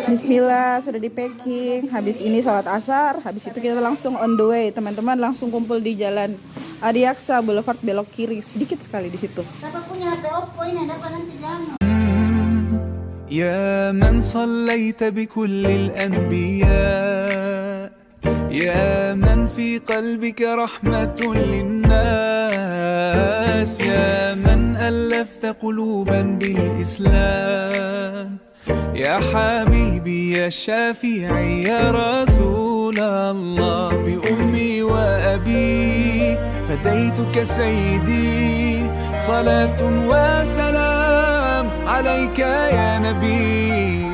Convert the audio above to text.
Bismillah, sudah di packing. Habis ini sholat asar, habis itu kita langsung on the way. Teman-teman langsung kumpul di jalan Adiaksa Boulevard, belok kiri sedikit sekali di situ. Dapat punya HP Oppo ini, dapat nanti jangan. يا من صليت بكل الأنبياء يا من في قلبك رحمة للناس يا من ألفت قلوبا بالإسلام يا حبيبي يا شافعي يا رسول الله بأمي وأبي فديتك سيدي صلاة وسلام عليك يا نبي